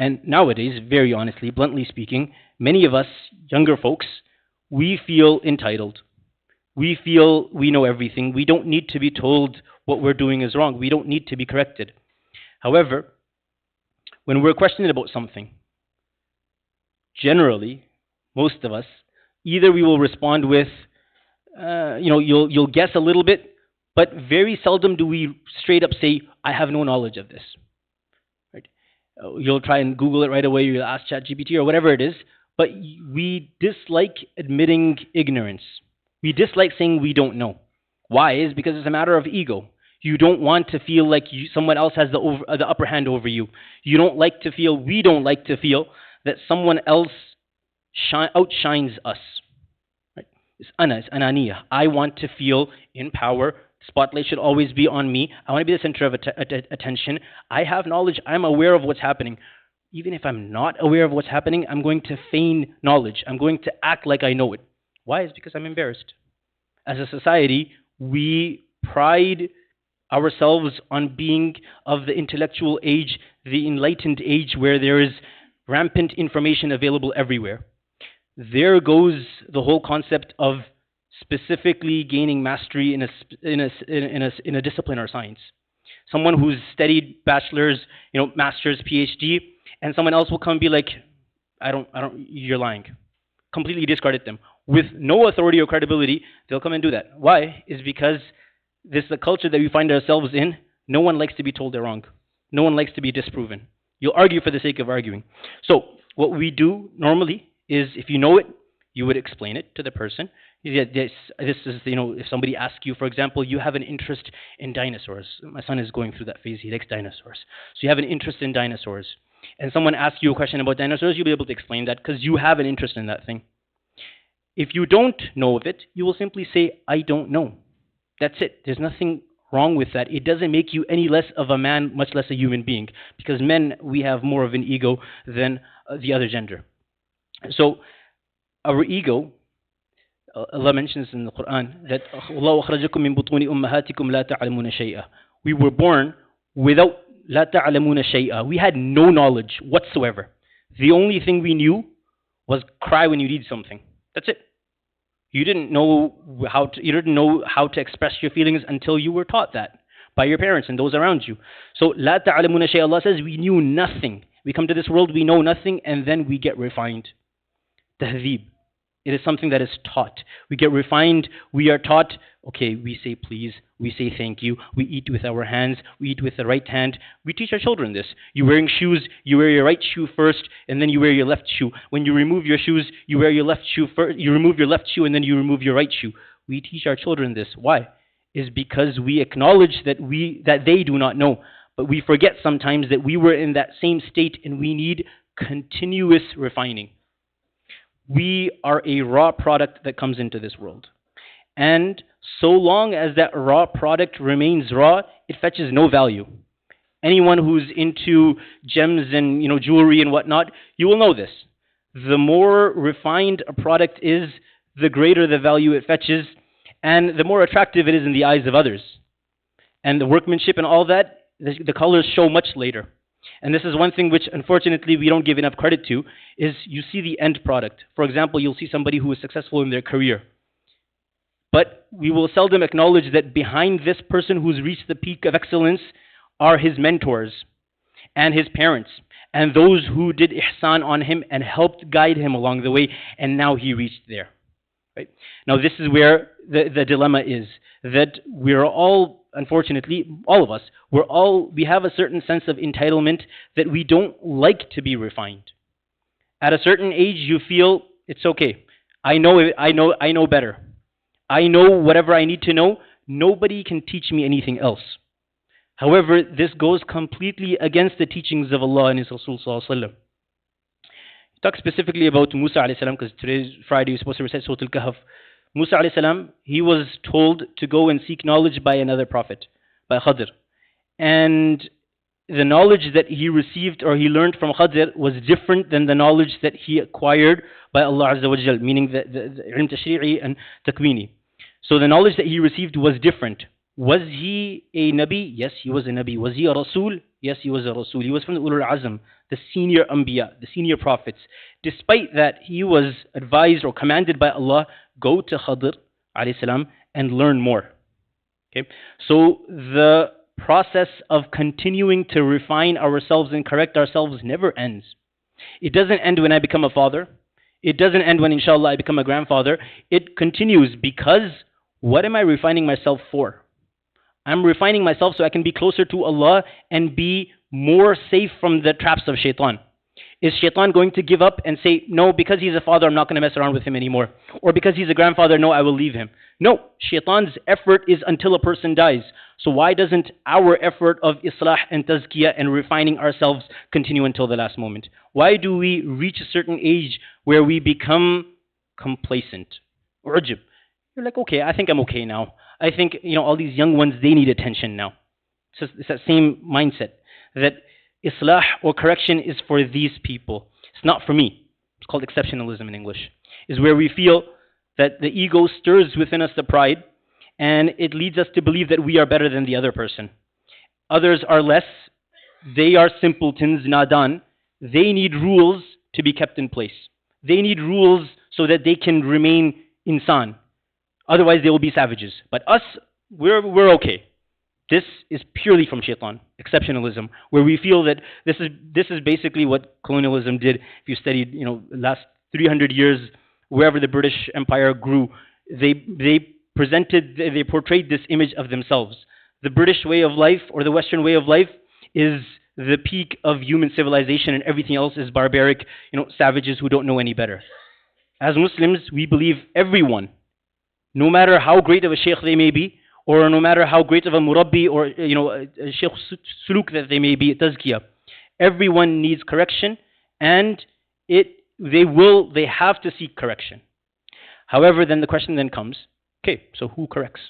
And nowadays, very honestly, bluntly speaking, many of us younger folks, we feel entitled. We feel we know everything. We don't need to be told what we're doing is wrong. We don't need to be corrected. However, when we're questioned about something, generally, most of us, either we will respond with, you'll guess a little bit, but very seldom do we straight up say, I have no knowledge of this. Right? You'll try and Google it right away, you'll ask ChatGPT or whatever it is, but we dislike admitting ignorance. We dislike saying we don't know. Why? Is because it's a matter of ego. You don't want to feel like someone else has the upper hand over you. We don't like to feel that someone else outshines us. Right? It's ananiya. I want to feel in power. Spotlight should always be on me. I want to be the center of attention. I have knowledge. I'm aware of what's happening. Even if I'm not aware of what's happening, I'm going to feign knowledge. I'm going to act like I know it. Why? It's because I'm embarrassed. As a society, we pride ourselves on being of the intellectual age, the enlightened age where there is rampant information available everywhere. There goes the whole concept of specifically gaining mastery in a discipline or science. Someone who's studied bachelor's, master's, PhD, and someone else will come and be like, you're lying. Completely discredit them. With no authority or credibility, they'll come and do that. Why? Is because this is the culture that we find ourselves in. No one likes to be told they're wrong. No one likes to be disproven. You'll argue for the sake of arguing. So what we do normally is, if you know it, you would explain it to the person. This is, if somebody asks you, for example, you have an interest in dinosaurs. My son is going through that phase. He likes dinosaurs. So you have an interest in dinosaurs. And someone asks you a question about dinosaurs, you'll be able to explain that because you have an interest in that thing. If you don't know of it, you will simply say, I don't know. That's it. There's nothing wrong with that. It doesn't make you any less of a man, much less a human being. Because men, we have more of an ego than the other gender. So our ego, Allah mentions in the Quran that Allah أخرجكم من بطون أمهاتكم لا تعلمون شيئا. We were born without لا تعلمون شيئا. We had no knowledge whatsoever. The only thing we knew was cry when you need something. That's it. You didn't know how to express your feelings until you were taught that by your parents and those around you. So لا تعلمون شيئا. Allah says we knew nothing. We come to this world, we know nothing, and then we get refined. Tahdhib. It is something that is taught. We get refined. We are taught, okay, we say please, we say thank you, we eat with our hands, we eat with the right hand. We teach our children this. You're wearing shoes, you wear your right shoe first, and then you wear your left shoe. When you remove your shoes, you wear your left shoe first, you remove your left shoe, and then you remove your right shoe. We teach our children this. Why? Is because we acknowledge that they do not know. But we forget sometimes that we were in that same state and we need continuous refining. We are a raw product that comes into this world. And so long as that raw product remains raw, it fetches no value. Anyone who's into gems and jewelry and whatnot, you will know this. The more refined a product is, the greater the value it fetches, and the more attractive it is in the eyes of others. And the workmanship and all that, the colors show much later. And this is one thing which, unfortunately, we don't give enough credit to, is you see the end product. For example, you'll see somebody who is successful in their career. But we will seldom acknowledge that behind this person who's reached the peak of excellence are his mentors and his parents and those who did ihsan on him and helped guide him along the way, and now he reached there. Right? Now this is where the dilemma is, that we're all, unfortunately, all of us, we have a certain sense of entitlement that we don't like to be refined. At a certain age, you feel it's okay. I know better. I know whatever I need to know. Nobody can teach me anything else. However, this goes completely against the teachings of Allah and His Rasul Sallallahu Alaihi Wasallam. Talk specifically about Musa alayhi salam, because today's Friday, we're supposed to recite Surah Al-Kahf. Musa alayhi salam, he was told to go and seek knowledge by another prophet, by Khadr. And the knowledge that he received or he learned from Khadr was different than the knowledge that he acquired by Allah Azza wa Jal, meaning the ilm tashri'i and takwini. So the knowledge that he received was different. Was he a Nabi? Yes, he was a Nabi. Was he a Rasul? Yes, he was a Rasul. He was from the Ulul Azm, the senior Anbiya, the senior prophets. Despite that, he was advised or commanded by Allah, go to Khidr alayhi salam and learn more. Okay? So the process of continuing to refine ourselves and correct ourselves never ends. It doesn't end when I become a father. It doesn't end when, inshallah, I become a grandfather. It continues because what am I refining myself for? I'm refining myself so I can be closer to Allah and be more safe from the traps of shaitan. Is shaitan going to give up and say, no, because he's a father, I'm not going to mess around with him anymore? Or because he's a grandfather, no, I will leave him? No, shaitan's effort is until a person dies. So why doesn't our effort of islah and tazkiyah and refining ourselves continue until the last moment? Why do we reach a certain age where we become complacent? Ujub. You're like, okay, I think I'm okay now. I think, all these young ones, they need attention now. It's that same mindset that Islah or correction is for these people. It's not for me. It's called exceptionalism in English. Is where we feel that the ego stirs within us the pride and it leads us to believe that we are better than the other person. Others are less. They are simpletons, nadan. They need rules to be kept in place. They need rules so that they can remain insan. Otherwise, they will be savages. But us, we're okay. This is purely from shaitan, exceptionalism, where we feel that this is basically what colonialism did. If you studied, last 300 years, wherever the British Empire grew, they portrayed this image of themselves. The British way of life or the Western way of life is the peak of human civilization, and everything else is barbaric, savages who don't know any better. As Muslims, we believe everyone, no matter how great of a sheikh they may be, or no matter how great of a murabbi or a sheikh suluk that they may be, tazkiyah, everyone needs correction, and they have to seek correction. However, then the question then comes, okay, so who corrects?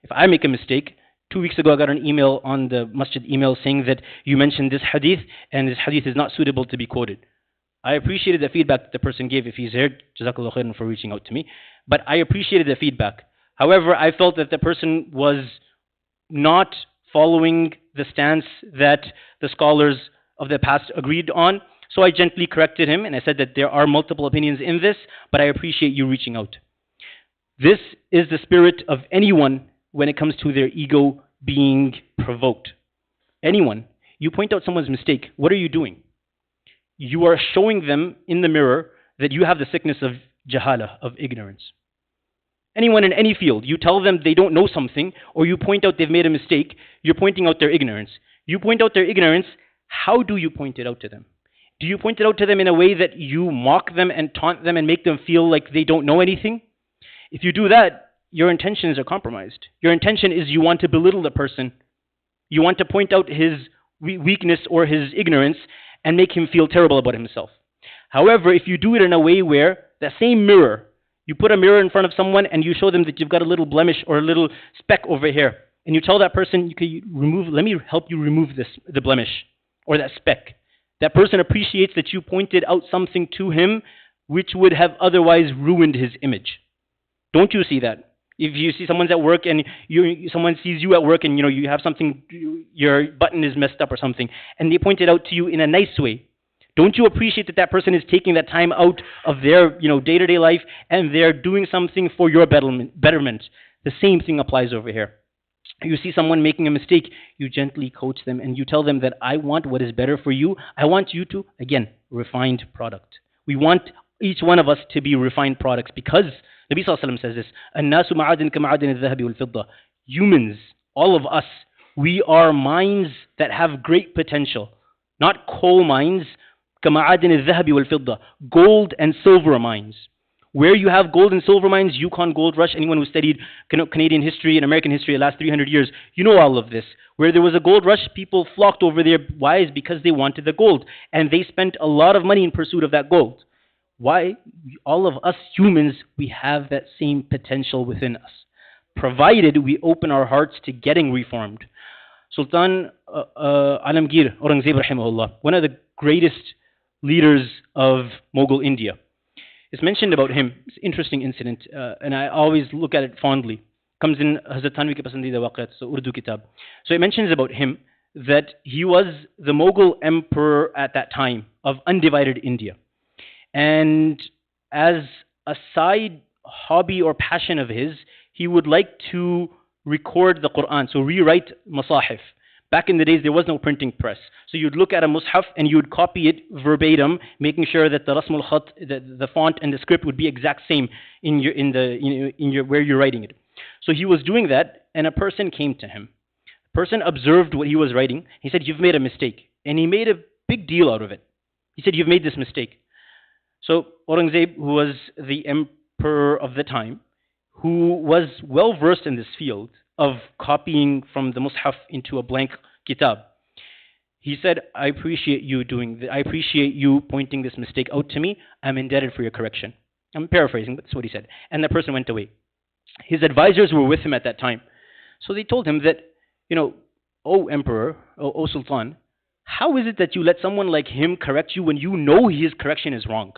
If I make a mistake, 2 weeks ago I got an email on the masjid email saying that you mentioned this hadith and this hadith is not suitable to be quoted. I appreciated the feedback that the person gave. If he's here, Jazakallah khairan for reaching out to me. But I appreciated the feedback. However, I felt that the person was not following the stance that the scholars of the past agreed on. So I gently corrected him and I said that there are multiple opinions in this, but I appreciate you reaching out. This is the spirit of anyone when it comes to their ego being provoked. Anyone. You point out someone's mistake. What are you doing? You are showing them in the mirror that you have the sickness of jahala, of ignorance. Anyone in any field, you tell them they don't know something, or you point out they've made a mistake, you're pointing out their ignorance. You point out their ignorance, how do you point it out to them? Do you point it out to them in a way that you mock them and taunt them and make them feel like they don't know anything? If you do that, your intentions are compromised. Your intention is you want to belittle the person. You want to point out his weakness or his ignorance and make him feel terrible about himself. However, if you do it in a way where that same mirror, you put a mirror in front of someone and you show them that you've got a little blemish or a little speck over here, and you tell that person, let me help you remove the blemish or that speck. That person appreciates that you pointed out something to him which would have otherwise ruined his image. Don't you see that? If you see someone's at work and someone sees you at work and you have something, your button is messed up or something, and they point it out to you in a nice way, don't you appreciate that that person is taking that time out of their day-to-day life and they're doing something for your betterment? The same thing applies over here. You see someone making a mistake, you gently coach them and you tell them that I want what is better for you. I want you to, again, refined product. We want each one of us to be refined products because Nabi Sallallahu Alaihi Wasallam says this, النَّاسُ مَعَادٍ كَمَعَادٍ الذَّهَبِ وَالْفِضَّةِ. Humans, all of us, we are mines that have great potential. Not coal mines, كَمَعَادٍ الذَّهَبِ وَالْفِضَّةِ. Gold and silver mines. Where you have gold and silver mines, Yukon Gold Rush, anyone who studied Canadian history and American history the last 300 years, you know all of this. Where there was a gold rush, people flocked over there. Why? Is because they wanted the gold. And they spent a lot of money in pursuit of that gold. Why? All of us humans, we have that same potential within us, provided we open our hearts to getting reformed. Sultan Alamgir Aurangzeb rahimahullah, one of the greatest leaders of Mughal India. It's mentioned about him. It's an interesting incident, and I always look at it fondly. Comes in Hazrat Tanvi ke Pasandida Waqat, so Urdu kitab. So it mentions about him that he was the Mughal emperor at that time of undivided India. And as a side hobby or passion of his, he would like to record the Quran, so rewrite masahif. Back in the days, there was no printing press. So you'd look at a mushaf and you would copy it verbatim, making sure that the rasmul khat, the font and the script would be exact same in your where you're writing it. So he was doing that, and a person came to him. The person observed what he was writing. He said, "You've made a mistake," and he made a big deal out of it. He said, "You've made this mistake." So Aurangzeb, who was the emperor of the time, who was well versed in this field of copying from the mushaf into a blank kitab, he said, "I appreciate you doing this. I appreciate you pointing this mistake out to me. I'm indebted for your correction." I'm paraphrasing, but that's what he said. And the person went away. His advisors were with him at that time. So they told him that, "O emperor, O sultan, how is it that you let someone like him correct you when you know his correction is wrong?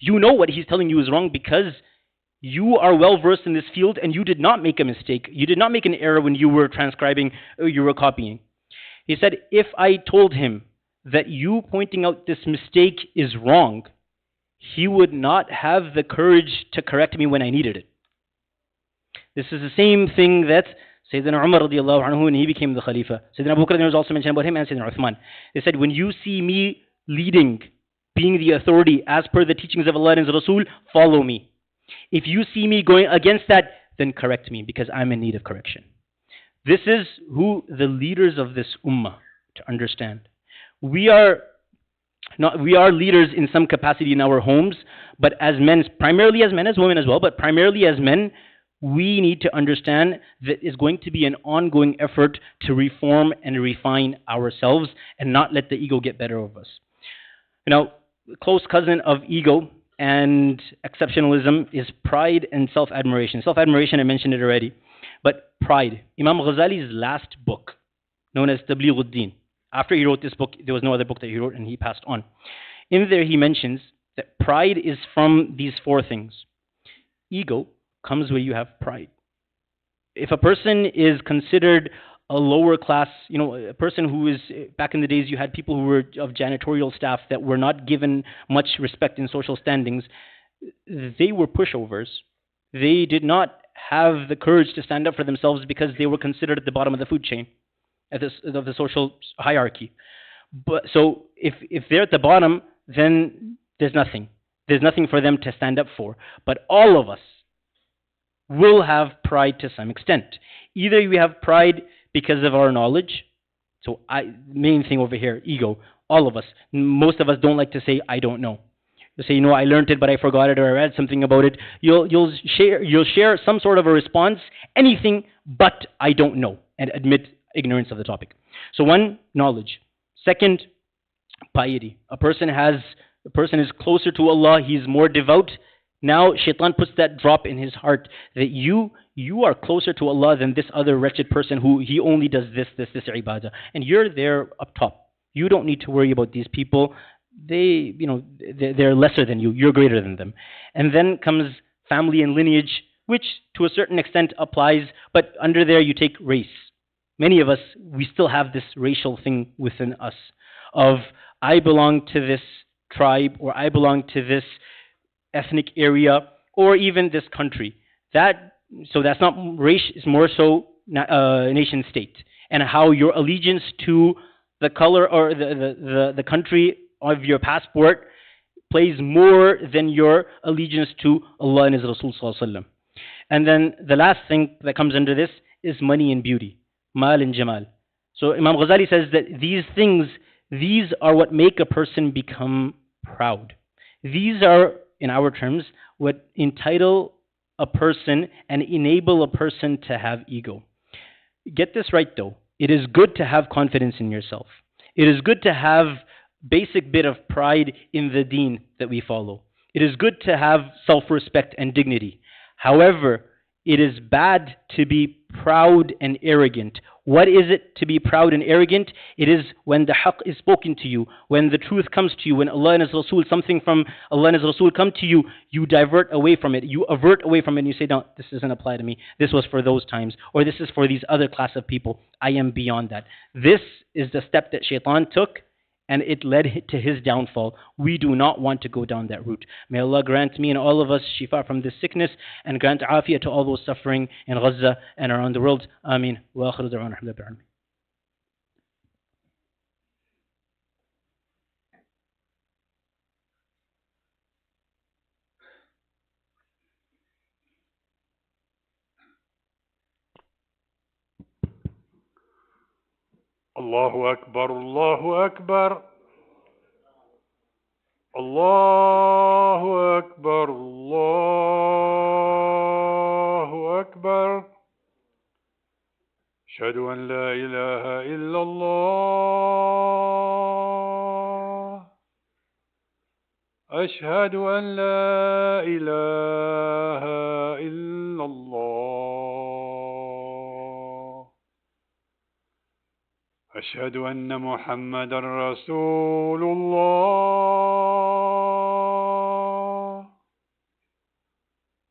You know what he's telling you is wrong because you are well versed in this field and you did not make a mistake. You did not make an error when you were transcribing or you were copying." He said, "If I told him that you pointing out this mistake is wrong, he would not have the courage to correct me when I needed it." This is the same thing that Sayyidina Umar radiallahu anhu, when he became the Khalifa. Sayyidina Abu Bakr was also mentioned about him, and Sayyidina Uthman. They said, "When you see me leading, being the authority as per the teachings of Allah and His Rasul, follow me. If you see me going against that, then correct me because I'm in need of correction." This is who the leaders of this ummah, to understand. We are leaders in some capacity in our homes, but as men, primarily as men, as women as well, but primarily as men, we need to understand that it's going to be an ongoing effort to reform and refine ourselves and not let the ego get better of us. Now, close cousin of ego and exceptionalism is pride and self-admiration. Self-admiration, I mentioned it already, but pride. Imam Ghazali's last book, known as Tabligh ud-Din. After he wrote this book, there was no other book that he wrote, and he passed on. In there, he mentions that pride is from these four things. Ego comes where you have pride. If a person is considered a lower class, a person who is, back in the days you had people who were of janitorial staff that were not given much respect in social standings, they were pushovers. They did not have the courage to stand up for themselves because they were considered at the bottom of the food chain, of the social hierarchy. So if they're at the bottom, then there's nothing. There's nothing for them to stand up for. But all of us will have pride to some extent. Either we have pride because of our knowledge. So main thing over here, ego. All of us. Most of us don't like to say, "I don't know." You say, "I learned it, but I forgot it, or I read something about it." You'll share some sort of a response, anything but "I don't know," and admit ignorance of the topic. So one, knowledge. Second, piety. A person is closer to Allah. He's more devout. Now, shaitan puts that drop in his heart that you are closer to Allah than this other wretched person who he only does this ibadah. And you're there up top. You don't need to worry about these people. They're lesser than you. You're greater than them. And then comes family and lineage, which to a certain extent applies, but under there you take race. Many of us, we still have this racial thing within us of, I belong to this tribe, or I belong to this ethnic area, or even this country. So that's not race, it's more so nation state, and how your allegiance to the color or the country of your passport plays more than your allegiance to Allah and His Rasul Sallallahu Alaihi Wasallam. And then the last thing that comes under this is money and beauty, mal and jamal. So Imam Ghazali says that these are what make a person become proud. These are, in our terms, what entitle a person and enable a person to have ego. Get this right though. It is good to have confidence in yourself. It is good to have basic bit of pride in the deen that we follow. It is good to have self-respect and dignity. However, It is bad to be proud and arrogant. What is it to be proud and arrogant? It is when the haqq is spoken to you, when the truth comes to you, when Allah and His Rasul, something from Allah and His Rasul come to you, you divert away from it, you avert away from it, and you say, no, this doesn't apply to me. This was for those times, or this is for these other class of people. I am beyond that. This is the step that Shaitan took, and it led to his downfall. We do not want to go down that route. May Allah grant me and all of us shifa from this sickness, and grant afiyah to all those suffering in Gaza and around the world. Ameen. Wa akhiru da'wana alhamdulillah rabbil alamin. الله أكبر الله أكبر الله أكبر الله أكبر أشهد أن لا إله إلا الله أشهد أن لا إله إلا الله أشهد أن محمدا رسول الله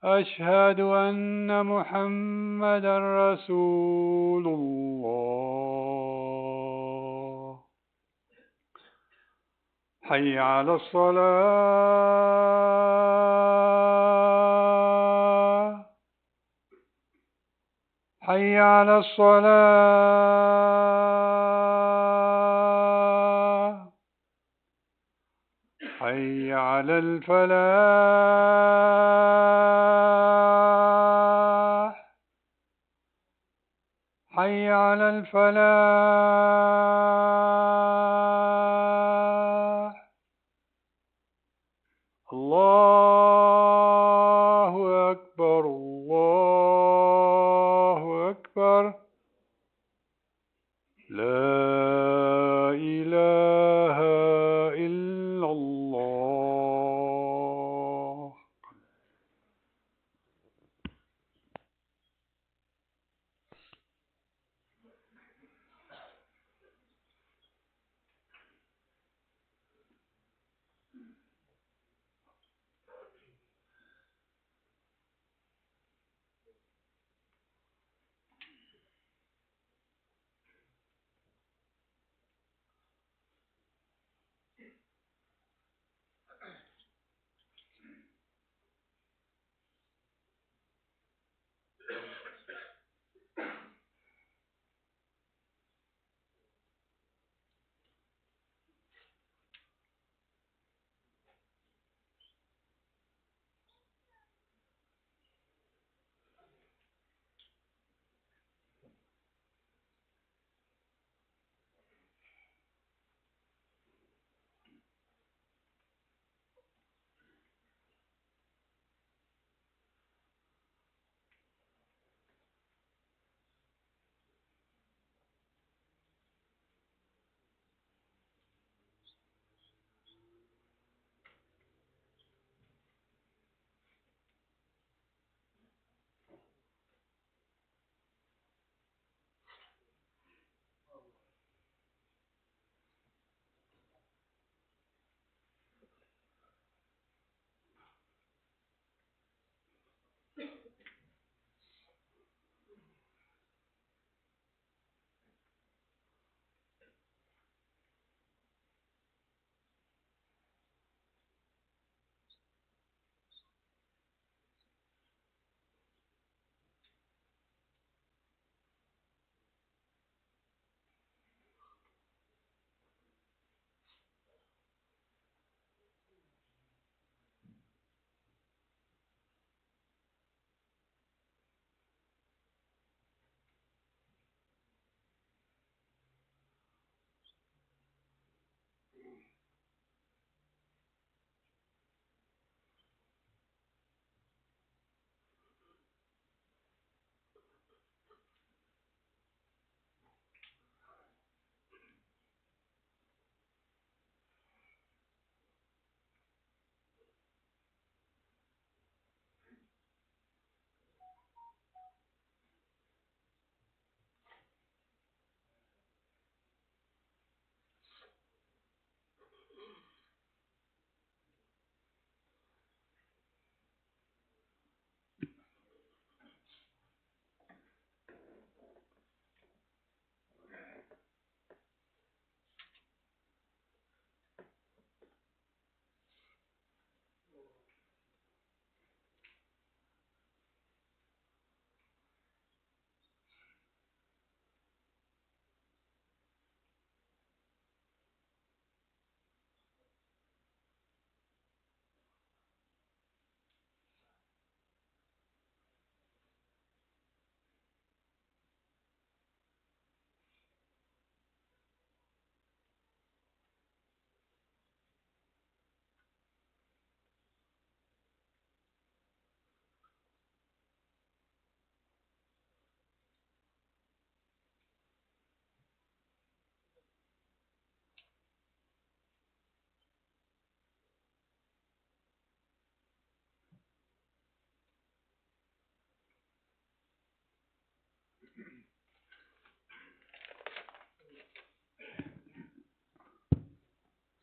أشهد أن محمدا رسول الله حي على الصلاة حي على الصلاة حي على الفلاح حي على الفلاح الله أكبر الله أكبر لا إله إلا الله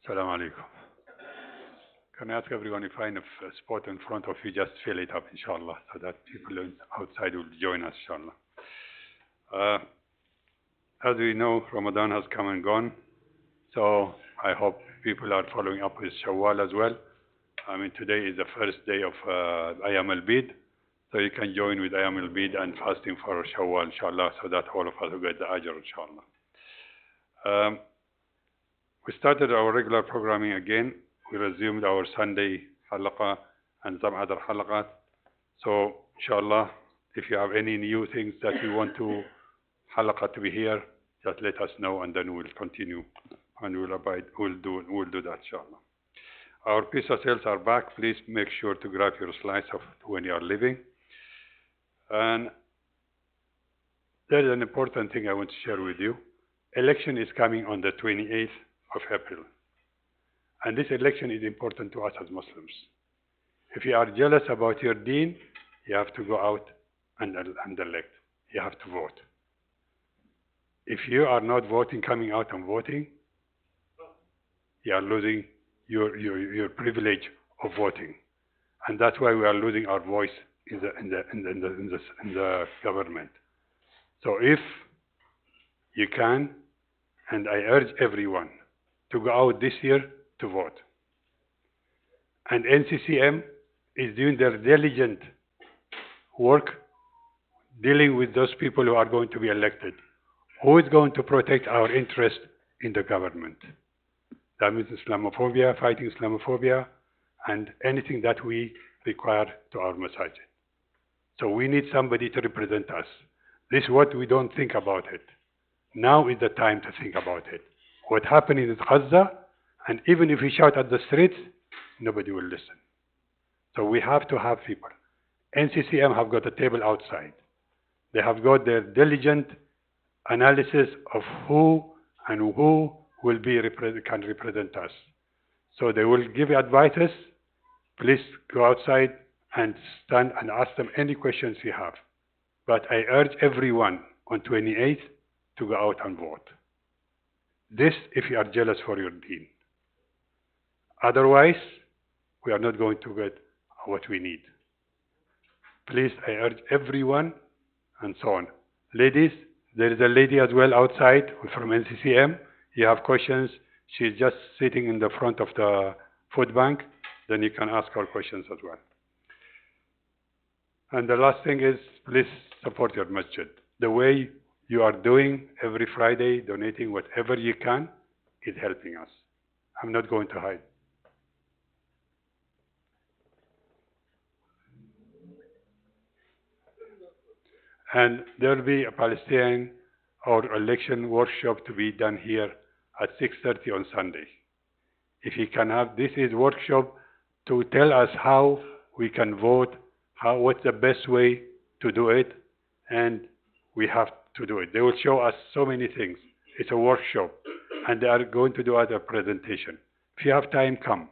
Assalamu alaikum. Can I ask everyone if you find a spot in front of you, just fill it up, inshallah, so that people outside will join us, inshallah. As we know, Ramadan has come and gone, so I hope people are following up with Shawwal as well. I mean, today is the first day of Ayam al-Bid, so you can join with Ayam al-Bid and fasting for Shawwal, inshallah, so that all of us will get the ajr, inshallah. We started our regular programming again. We resumed our Sunday halaqah and some other halaqat. So, inshallah, if you have any new things that you want to halaqah to be here, just let us know, and then we'll continue and we'll do that, inshallah. Our pizza sales are back. Please make sure to grab your slice of when you are leaving. And there is an important thing I want to share with you. Election is coming on the 28th of April. And this election is important to us as Muslims. If you are jealous about your deen, you have to go out and elect. You have to vote. If you are not voting, coming out and voting, you are losing your privilege of voting. And that's why we are losing our voice in the government. So if you can, and I urge everyone to go out this year to vote. And NCCM is doing their diligent work dealing with those people who are going to be elected. Who is going to protect our interest in the government? That means Islamophobia, fighting Islamophobia, and anything that we require to our masajid. So we need somebody to represent us. This is what we don't think about it. Now is the time to think about it. What happened in Gaza, and even if we shout at the streets, nobody will listen. So we have to have people. NCCM have got a table outside. They have got their diligent analysis of who and who will be can represent us. So they will give advices. Please go outside and stand and ask them any questions you have. But I urge everyone on 28th to go out and vote. This if you are jealous for your deen. Otherwise, we are not going to get what we need. Please, I urge everyone, and so on. Ladies, there is a lady as well outside from NCCM. You have questions. She's just sitting in the front of the food bank. Then you can ask her questions as well. And the last thing is, please support your masjid. The way you are doing every Friday, donating whatever you can, is helping us. I'm not going to hide. And there will be a Palestinian or election workshop to be done here at 6:30 on Sunday. If you can have, this is workshop to tell us how we can vote, what's the best way to do it, and we have to do it. They will show us so many things. It's a workshop, and they are going to do other presentation. If you have time, come.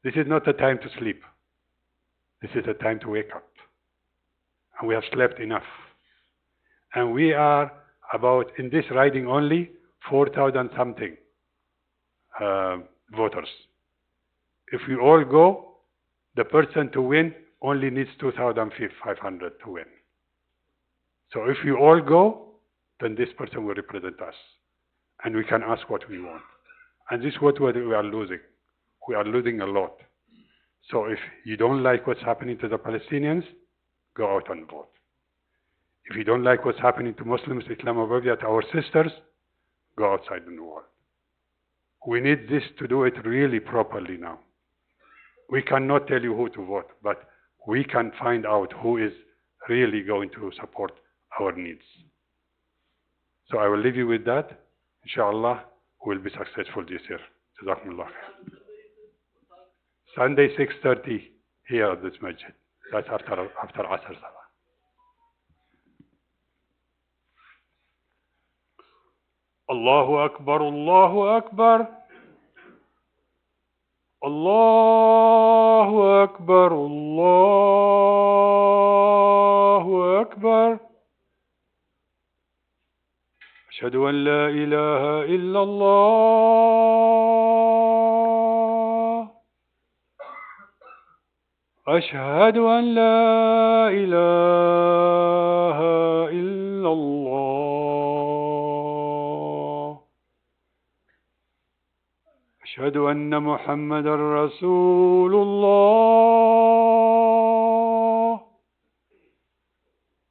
This is not a time to sleep. This is a time to wake up. And we have slept enough. And we are about, in this riding only, 4,000 something voters. If we all go, the person to win only needs 2,500 to win. So if we all go, then this person will represent us. And we can ask what we want. And this is what we are losing. We are losing a lot. So if you don't like what's happening to the Palestinians, go out and vote. If you don't like what's happening to Muslims, Islamophobia, to our sisters, go outside in the world. We need this to do it really properly now. We cannot tell you who to vote, but we can find out who is really going to support our needs. So I will leave you with that. Inshallah, we'll be successful this year. Jazakumullah khair. Sunday 6:30 here at this masjid. That's after Asr Salah. Allahu Akbar, Allahu Akbar. Allahu Akbar, Allahu Akbar. أشهد أن لا إله إلا الله أشهد أن لا إله إلا الله أشهد أن محمدا رسول الله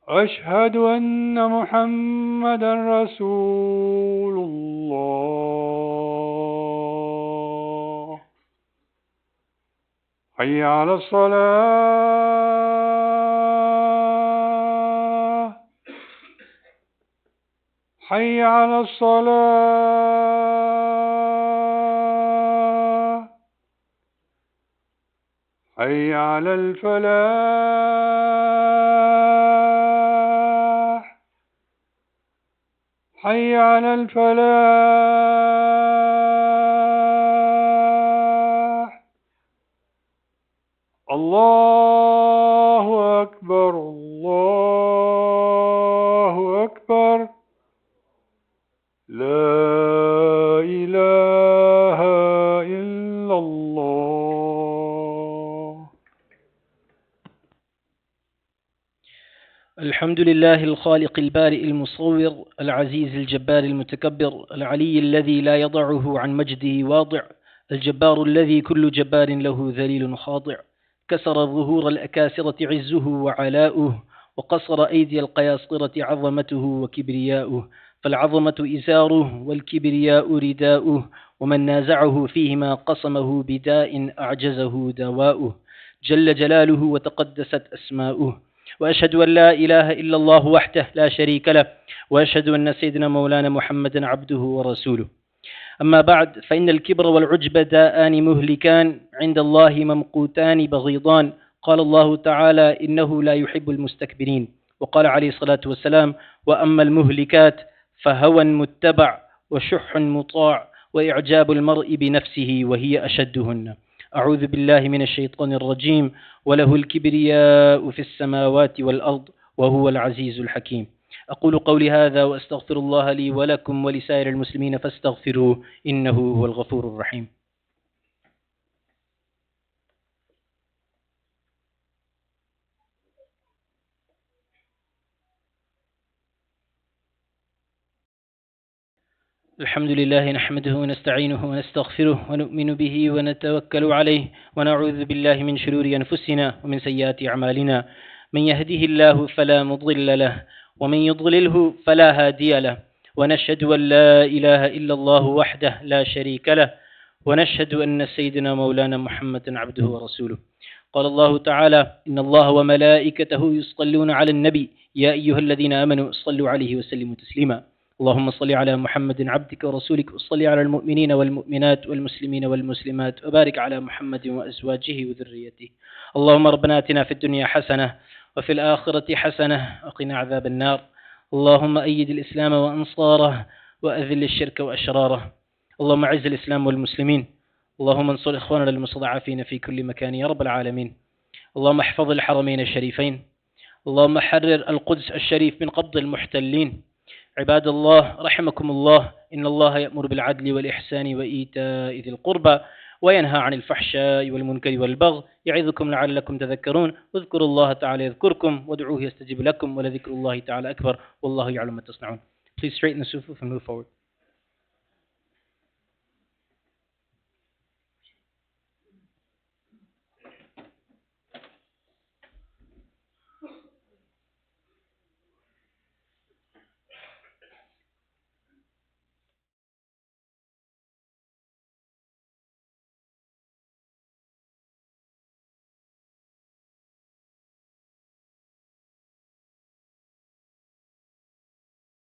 أشهد أن محمدا رسول الله حي على الصلاة حي على الصلاة حي على الفلاح حي على الفلاح الله أكبر الله أكبر لا إله إلا الله. الحمد لله الخالق البارئ المصور العزيز الجبار المتكبر العلي الذي لا يضعه عن مجده واضع الجبار الذي كل جبار له ذليل خاضع كسر ظهور الأكاسرة عزه وعلاؤه وقصر أيدي القياصرة عظمته وكبرياؤه فالعظمة إزاره والكبرياء رداؤه ومن نازعه فيهما قصمه بداء أعجزه دواؤه جل جلاله وتقدست أسماؤه وأشهد أن لا إله إلا الله وحده لا شريك له وأشهد أن سيدنا مولانا محمدا عبده ورسوله أما بعد فإن الكبر والعجب داءان مهلكان عند الله ممقوتان بغيضان قال الله تعالى إنه لا يحب المستكبرين وقال عليه الصلاة والسلام وأما المهلكات فهوى متبع وشح مطاع وإعجاب المرء بنفسه وهي أشدهن أعوذ بالله من الشيطان الرجيم وله الكبرياء في السماوات والأرض وهو العزيز الحكيم أقول قولي هذا وأستغفر الله لي ولكم ولسائر المسلمين فاستغفروه إنه هو الغفور الرحيم. الحمد لله نحمده ونستعينه ونستغفره ونؤمن به ونتوكل عليه ونعوذ بالله من شرور أنفسنا ومن سيئات أعمالنا من يهده الله فلا مضل له ومن يضلله فلا هادي له ونشهد أن لا إله إلا الله وحده لا شريك له ونشهد أن سيدنا مولانا محمد عبده ورسوله قال الله تعالى إن الله وملائكته يصلون على النبي يا أيها الذين آمنوا صلوا عليه وسلموا تسليما اللهم صل على محمد عبدك ورسولك وصل على المؤمنين والمؤمنات والمسلمين والمسلمات وبارك على محمد وأزواجه وذريته اللهم ربنا آتنا في الدنيا حسنة وفي الآخرة حسنة وقنا عذاب النار اللهم أيد الإسلام وأنصاره وأذل الشرك وأشراره اللهم أعز الإسلام والمسلمين اللهم انصر إخواننا المستضعفين في كل مكان يا رب العالمين اللهم احفظ الحرمين الشريفين اللهم حرر القدس الشريف من قبض المحتلين عباد الله رحمكم الله إن الله يأمر بالعدل والإحسان وإيتاء ذي القربى وينهى عن الفحشاء والمنكر والبغي يعظكم لعلكم تذكرون واذكروا الله تعالى يذكركم وادعوه يستجب لكم ولذكر الله تعالى أكبر والله يعلم ما تصنعون. Please straighten the sufuf and move forward.